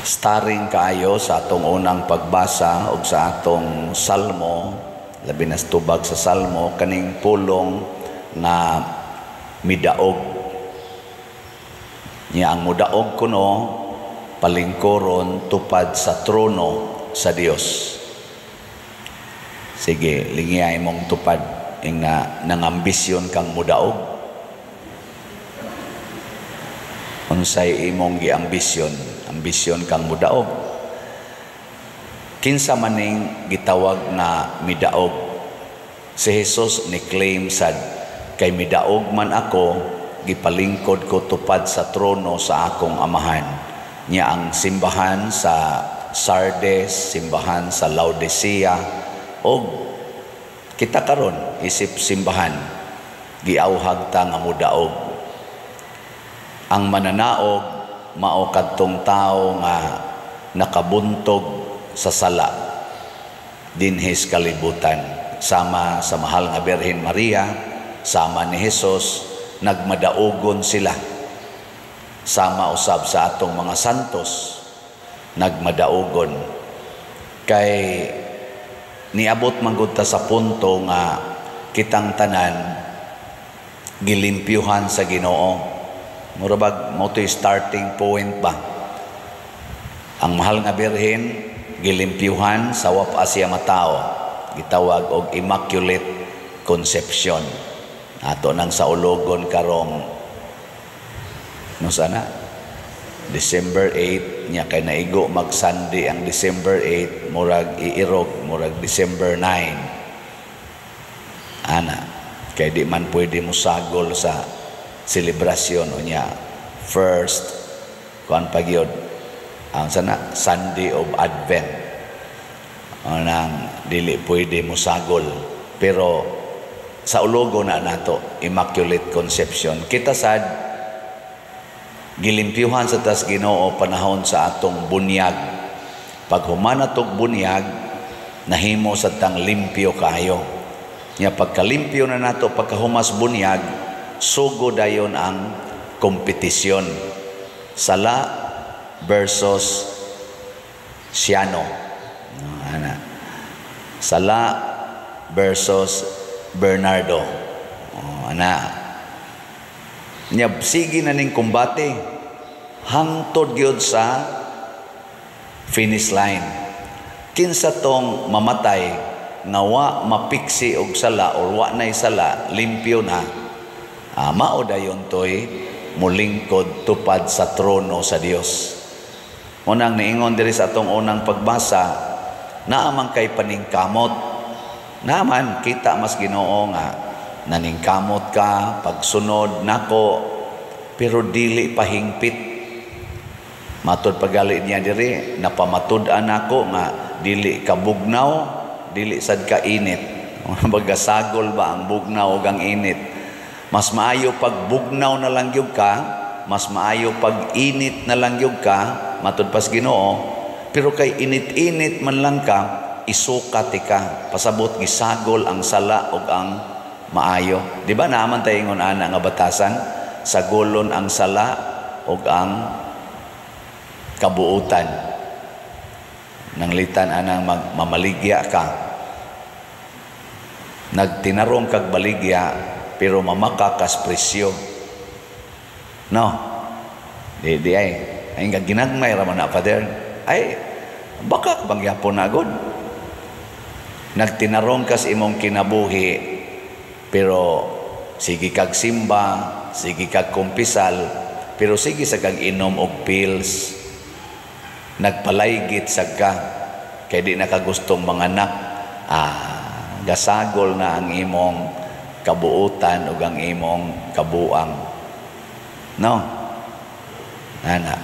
Starring kaayo sa atong unang pagbasa o sa atong salmo, labi na tubag sa salmo, kaning pulong na midaog. Niya ang mudaog kuno, palingkoron tupad sa trono sa Dios. Sige, lingiyay mong tupad ing nangambisyon kang mudaog. Unsay imong giambisyon, ambisyon kang mudaog. Kinsa maning gitawag na midaog. Si Jesus ni claim sad, kay midaog man ako, gipalingkod ko tupad sa trono sa akong amahan. Niya ang simbahan sa Sardes, simbahan sa Laodicea, o kita karon isip simbahan, giawhag ta nga mudaog. Ang mananaog mao kadtong tao nga nakabuntog sa sala dinhis kalibutan, sama sa mahal nga Birhen Maria, sama ni Jesus, nagmadaogon sila, sama usab sa atong mga santos nagmadaogon. Kay niabot man gud ta sa punto nga kitang tanan gilimpyuhan sa Ginoo. Murabag mo to'y starting point ba? Ang mahal nga Birhen gilimpyuhan sa wapa siya matao, gitawag og Immaculate Conception. Ato nang sa ulogon karong no sana December 8 nya, kay naigo mag Sunday ang December 8, murag iirog murag December 9 ana, kay di man pwede mo sagol sa selebrasyon unya first kuan pagyod ang sana Sunday of Advent, nang dili pwede mo sagol. Pero sa ulogo na nato Immaculate Conception, kita sad gilimpyuhan sa tas Ginoo panahon sa atong bunyag. Pag humana tog bunyag, nahimo sa tang limpyo kayo. Nya pagkalimpyo na nato, pagkahumas bunyag, sugo dayon ang kompetisyon. Sala versus Siano. Sala versus Bernardo. Nya sige na ning kumbate hangtod gyud sa finish line. Kinsa tong mamatay nga wa mapiksi og sala or wa nay sala, limpyo na, mao dayon toy mulingkod tupad sa trono sa Dios. Unang niingon diri sa atong unang pagbasa, naamang kay paningkamot. Naman kita mas Ginoo nga naningkamot ka pagsunod nako, pero dili pahingpit. Matud pagali niya diri, napamatud-an nako nga dili ka bugnaw, dili sad ka init. Bagasagol ba ang bugnaw ug ang init? Mas maayo pag bugnaw na lang gyud ka, mas maayo pag init na lang gyud ka, matud pas Ginoo. Pero kay init-init man lang ka, isukat ka, pasabot gisagol ang sala ug ang maayo. Di ba naaman tayo ingon ana nga batasan, sagolon ang sala ug ang kabuutan. Nanglitan anang mamaligya ka. Nagtinarong kag baligya, pero mamakakas presyo. No. Di ay nga ginagmay raman na Father. Ay baka bang yapon na agad. Nagtinarong kas imong kinabuhi, pero sige kag simba, sige kag kumpisal, pero sige sa kag inom og pills. Nagpalaygit sa ka, kay di nakagustong manganak. Gasagol na ang imong kabuutan ug ang imong kabuang. No? Ana.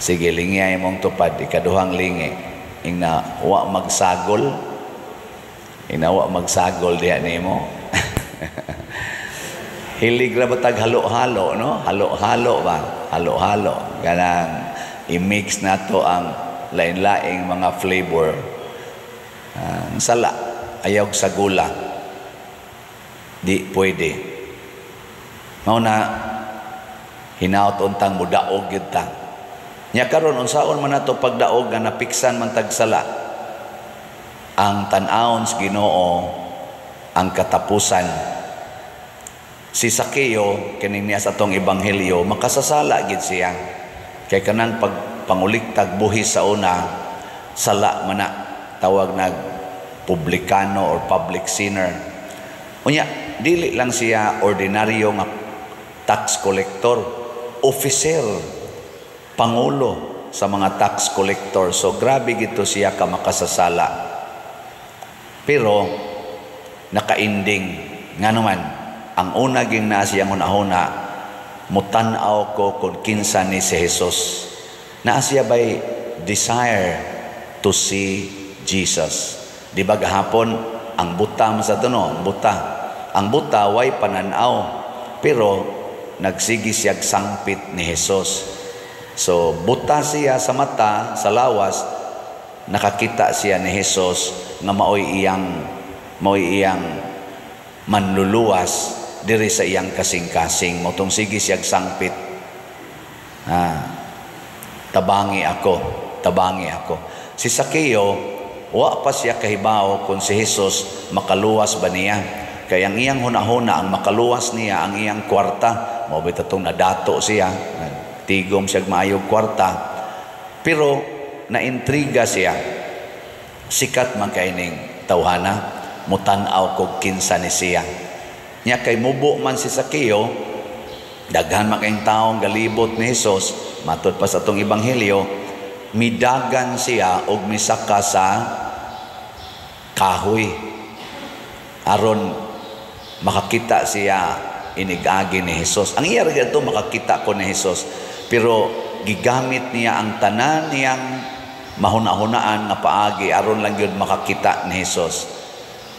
Sige, lingya imong tupad, ikaduhang lingi. Ingna wa magsagol. Inawa magsagol diha nimo. Hilig ra batag halo-halo, no? Halo-halo ba? Halo-halo. Ganang i-mix nato ang lain-laing mga flavor. Sala, ayaw sa gula. Di pwede. Mao na hinaot untang mudaog gyud ta. Nya karon unsaon man nato pagdaog nga napiksan man tagsala, ang tan-awon sa Ginoo ang katapusan. Si Sakeo kining niya sa atong ebanghelyo makasasala gid siya kay kanang pagpanguliktag buhis sa una sala man na, tawag nag publikano or public sinner. Unya dili lang siya ordinaryo nga tax collector, officer, pangulo sa mga tax collector. So grabe gito siya ka makasasala. Pero nakainding nga naman ang una ging naa siyang una-una, mutan-aw ko kung kinsa ni si Jesus. Naa siya by desire to see Jesus. Di ba gahapon ang buta sa tuno, ang buta way pananaw, pero nagsigi siyag sangpit ni Jesus. So buta siya sa mata, sa lawas, nakakita siya ni Jesus nga maoy iyang manluluwas diri sa iyang kasing-kasing. Motong sige siyag sangpit. Tabangi ako. Si Sakeo, wa pa siya kahibaw kung si Jesus makaluwas ba niya. Kaya ang iyang hunahuna, ang makaluwas niya, ang iyang kwarta, mabit itong nadato siya, tigom siya maayog kwarta. Pero naintriga siya, sikat man kaining tawhana, mutanaw kog kinsa ni siya. Nya kay mubo man si Sakeo, daghan man kayong taong galibot ni Jesus, matod pa sa atong ebanghelyo, midagan siya og misaka sa kahoy aron makakita siya inigagi ni Jesus. Ang iya rin ito, makakita ko ni Jesus, pero gigamit niya ang tanan niyang mahuna-hunaan nga paagi aron lang yun makakita ni Jesus.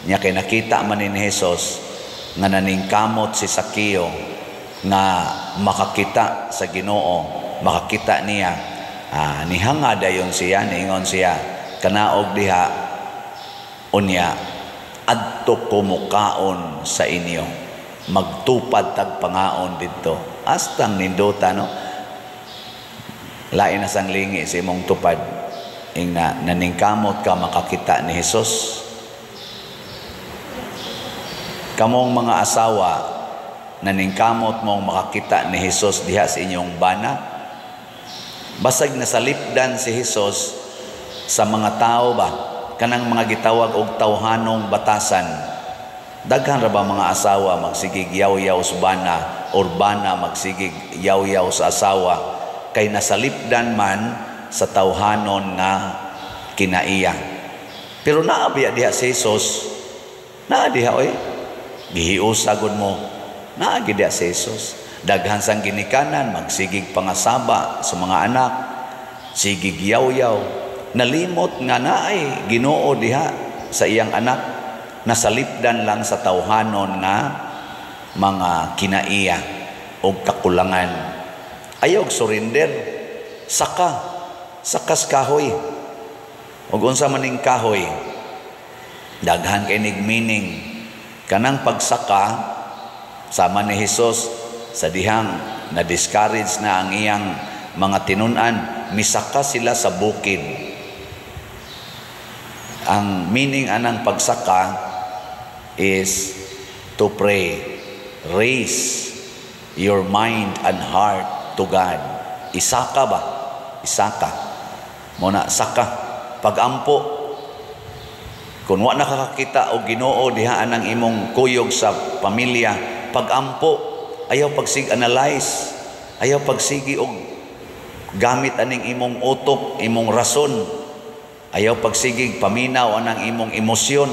Nya kay nakita man ni Jesus nga naningkamot si Sakeo nga makakita sa Ginoo, makakita niya, nihanga dayon siya, niingon siya, kanaog diha, unya, adto ko mukaon sa inyo, magtupad tag pangaon dito. Astang nindota, no? Lain na sang lingi sa imong tupad, ing naningkamot ka makakita ni Jesus. Kamong mga asawa, naningkamot mong makakita ni Jesus diha sa inyong bana. Basag nasalipdan si Jesus sa mga tao ba, kanang mga gitawag og tawhanong batasan. Daghan ra ba mga asawa magsigig yaw-yaw sa bana, or bana magsigig yaw-yaw sa asawa, kay nasalipdan man sa tawhanon nga kinaiya. Pero naabiya diha si Jesus, naa diha oy, gihiusagod mo, naagi diha si Jesus. Daghan sang ginikanan, magsigig pangasaba sa mga anak, sigig yaw-yaw. Nalimot nga naay Ginoo diha sa iyang anak, nasalipdan lang sa tawhanon nga mga kinaiya o kakulangan. Ayaw surrender, sakas kahoy. O unsa maning kahoy, daghan kay meaning. Kanang pagsaka sama ni Jesus sa dihang na-discourage na ang iyang mga tinun-an, misaka sila sa bukid. Ang meaning anang pagsaka is to pray. Raise your mind and heart to God. Isaka ba? Isaka. Muna, saka. Pagampo. Kung wa nakakakita o Ginoo diha anang imong kuyog sa pamilya, pagampo, ayaw pagsig-analyze, ayaw pagsigi og gamit aning imong utok, imong rason, ayaw pagsigig paminaw anang imong emosyon.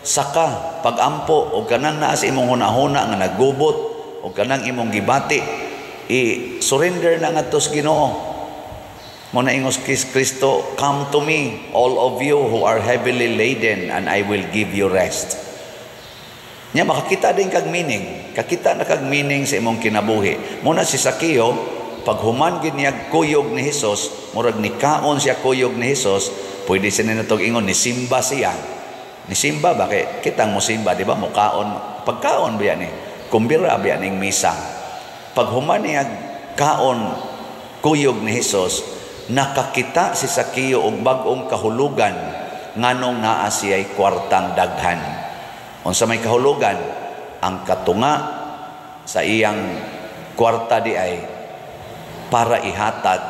Saka, pagampo, o kanang naa sa imong hunahuna nga naggubot, o kanang imong gibati, i-surrender na nga tos Ginoo. Muna ingos kis Kristo, come to me, all of you who are heavily laden, and I will give you rest. Nya makakita din kag meaning, kakita na kag meaning sa imong kinabuhi. Muna si Sakeo, pag human gid niya kuyog ni Jesus, murag ni kaon siya kuyog ni Jesus, pwede siya natog ingon ni simba siya. Ni simba ba kay kitang mo simba, di ba? Mukaon, pagkaon biya ni, kumbira biya ning misa. Pag human niya kaon kuyog ni Hesus, nakakita si Sakeo og bag-ong kahulugan nganong naa siya'y kwartang daghan. Unsa may kahulugan? Ang katunga sa iyang kwarta di ay para ihatag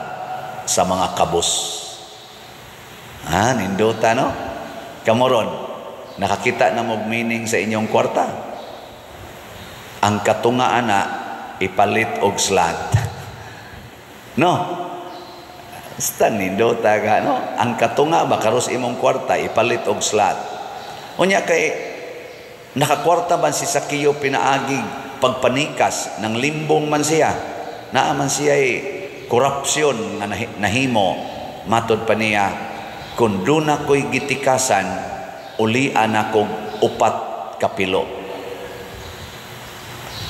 sa mga kabus. Ninduta, no? Kamoron, nakakita na mong meaning sa inyong kwarta. Ang katunga ana ipalit og slot. No? Basta ninduta ka, no? Ang katunga ba karos imong kwarta ipalit og slot. Unya kay nakakwarta man si Sakeo pinaagig pagpanikas ng limbong man siya. Naaman siya ay korupsyon nga nahimo. Matod pa niya, kung doon ako'y gitikasan, ulian akong 4 kapilo.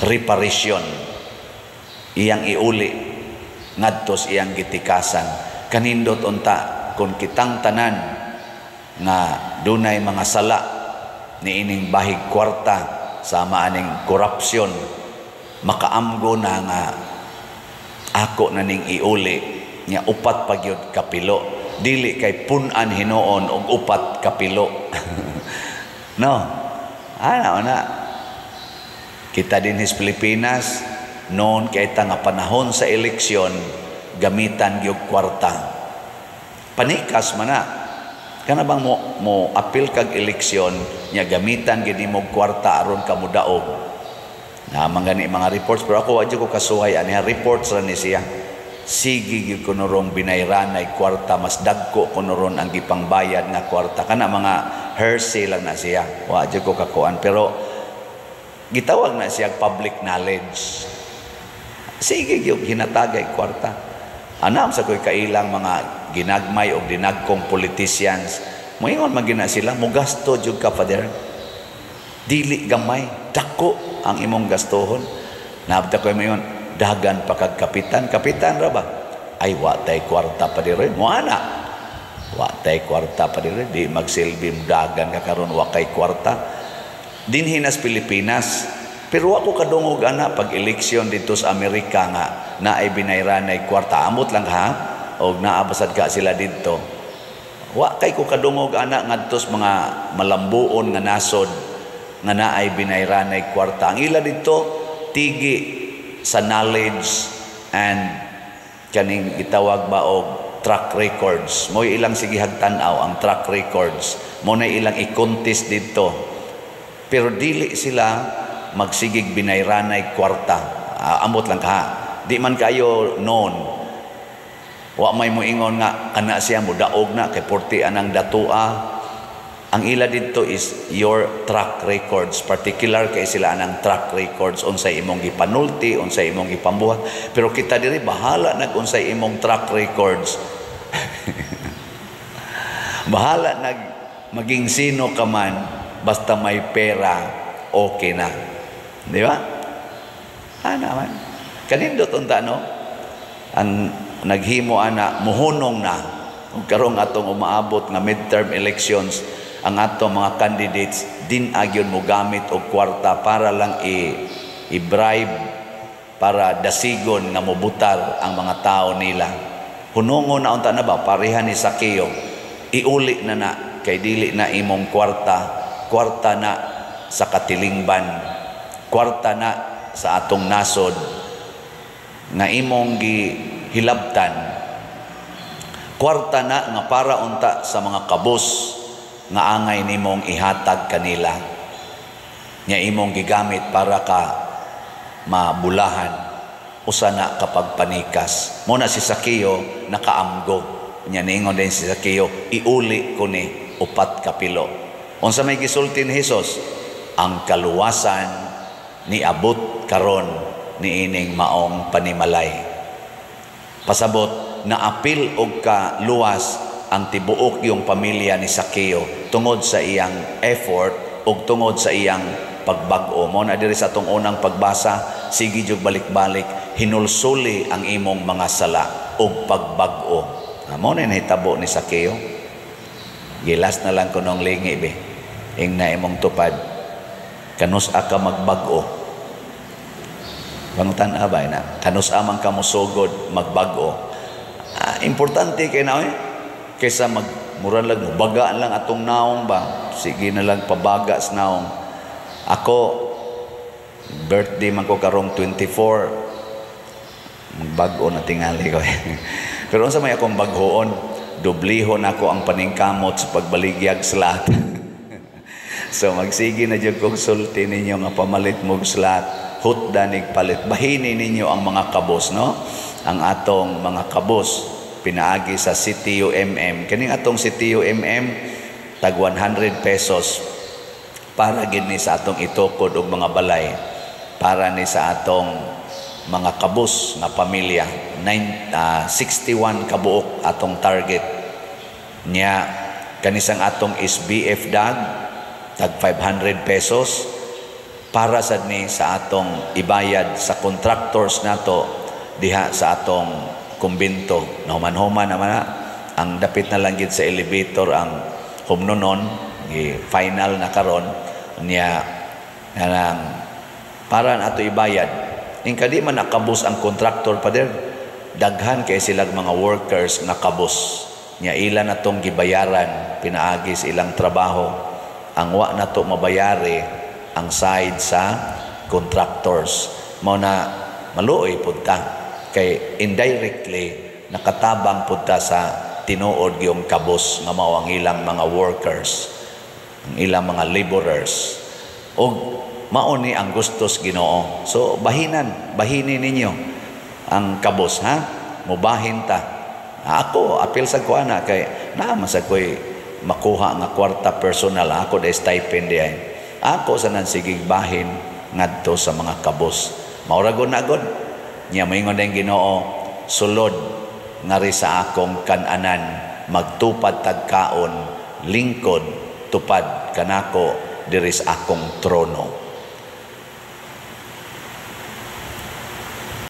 Reparation. Iyang iuli. Ngadtos iyang gitikasan. Kanindot unta, kung kitang tanan nga dunay mga sala ni ining bahig kwarta sa maaning korupsyon, makaamgo na nga ako na ning iuli nga 4 pagyud kapilo, dili kay punan hinoon og 4 kapilo. No, ana kita din sa Pilipinas noon kay nga panahon sa eleksyon gamitan gyud kwarta. Panikas man na kana bang mo apil kag eleksyon nya gamitan gid nimo kwarta aron ka mudaog. Na mangani mga reports, pero ako wadyo ko kasuhay ani reports ra ni siya. Sige gyud ko norong binayranay kwarta, mas dagko ko noron ang gipangbayad nga kwarta. Kana mga hearsay lang na siya. Wadyo ko kakuan, pero gitawag na siya public knowledge. Sige gyud hinatagay kwarta. Anam sa ko'y kailang mga ginagmay o dinagkong politicians, moingon magina sila, mugasto jud ka, Father. Dili gamay, dako ang imong gastohon. Nabda ko mayon, dagan pa kag kapitan. Kapitan ra ba? Ay, watay kwarta pa dire. Moana. Watay kwarta pa dire. Di magsilbi dagan ka karon wakay kwarta. Dinhi nas Pilipinas. Pero ako kadungog ana pag eleksyon dito sa Amerika nga na ay binayranay kwarta. Amot lang ha. O naabasad ka sila dito. Wa kay ko kadungog ana ngadtos mga malambuon nga nasod nga naay binayranay kwarta. Ang ila dito tigi sa knowledge and kaning gitawag ba og track records. Mo ilang sige hagtan-aw ang track records. Mo na ilang i-contest dito. Pero dili sila magsigig binayranay kwarta. Amot lang ka. Di man kayo noon. Wa may moingon nga kana siya mo daog na kay porti anang datua. Ang ila dito is your track records. Particular kay sila anang track records. Unsay imong gipanulti, unsay imong gipambuhat. Pero kita diri bahala nag unsay imong track records. Bahala nag maging sino ka man basta may pera, okay na. Di ba? Man. Kanindot unta no? Ang naghimo ana muhunong na ug karong atong umaabot nga midterm elections, ang atong mga candidates din agyon mo gamit og kwarta para lang i-bribe, para dasigon nga mobutar ang mga tao nila. Hunongon na unta na ba pareha ni Sakeo, iuli na kay dili na imong kwarta na sa katilingban, kwarta na sa atong nasod nga imong gihilabtan, kwarta na nga para unta sa mga kabus nga angay nimong ihatag kanila, nga imong gigamit para ka mabulahan usa na kapag panikas. Muna si Sakeo nakaamgog nya ningon din si Sakeo, iuli ko ni 4 kapilo. Unsa may gisulti ni Hesus? Ang kaluwasan ni abot karon ni ining maong panimalay. Pasabot na apil og ka luwas ang tibuok yung pamilya ni Sakeo tungod sa iyang effort ug tungod sa iyang pagbag-o. Mo na diri sa atong unang pagbasa, sige jud balik-balik, hinulsuli ang imong mga sala ug pagbag-o. Mo na nahitabo ni Sakeo. Gilas na lang kunong lingi be. Ing na imong tupad. Kanus-a ka magbag-o. Bangutan abay na kanus amang kamusugod magbag-o. importante kay na kaysa magmura lang baga lang atong naong ba, sige na lang pabaga sa naong. Ako birthday man ko karong 24, magbago na tingali ko. Pero unsa may akong baghoon, dublihon ako ang paningkamot sa pagbaligyag slot. So magsige na jud kog sulti ninyo nga pamalit mo slot, hutdanig palit. Bahini ninyo ang mga kabos, no? Ang atong mga kabos pinaagi sa CTUMM. Kaning atong CTUMM tag 100 pesos para gid ni sa atong itukod og mga balay, para ni sa atong mga kabos na pamilya. 61 kabuok atong target niya. Kanisang atong SBF dag tag 500 pesos para sad ni sa atong ibayad sa contractors nato diha sa atong kumbento. Na human-human naman na ang dapit na lang gid sa elevator ang humnonon, final na karon niya nang para nato ibayad. Ing kadi man nakabus ang contractor pa der, daghan kay silang mga workers nakabus nya ila natong gibayaran pinaagi sa ilang trabaho. Ang wa nato mabayari ang side sa contractors, mao na maluoy pud ta kay indirectly nakatabang pud ta sa tinuod gyung kabos nga mao ang ilang mga workers, ang ilang mga laborers, og mao ni ang gustos Ginoo. So bahini ninyo ang kabos, ha? Mubahin ta. Ako apil sa kuana kay naman sa koy makuha nga kwarta personal, ako da stipend diay. Ako sa nansigig bahin ngadto sa mga kabos. Mauragon na gud. Nya moingon dayong Ginoo, sulod ngari sa akong kan-anan, magtupad tagkaon, lingkod tupad kanako diri sa akong trono.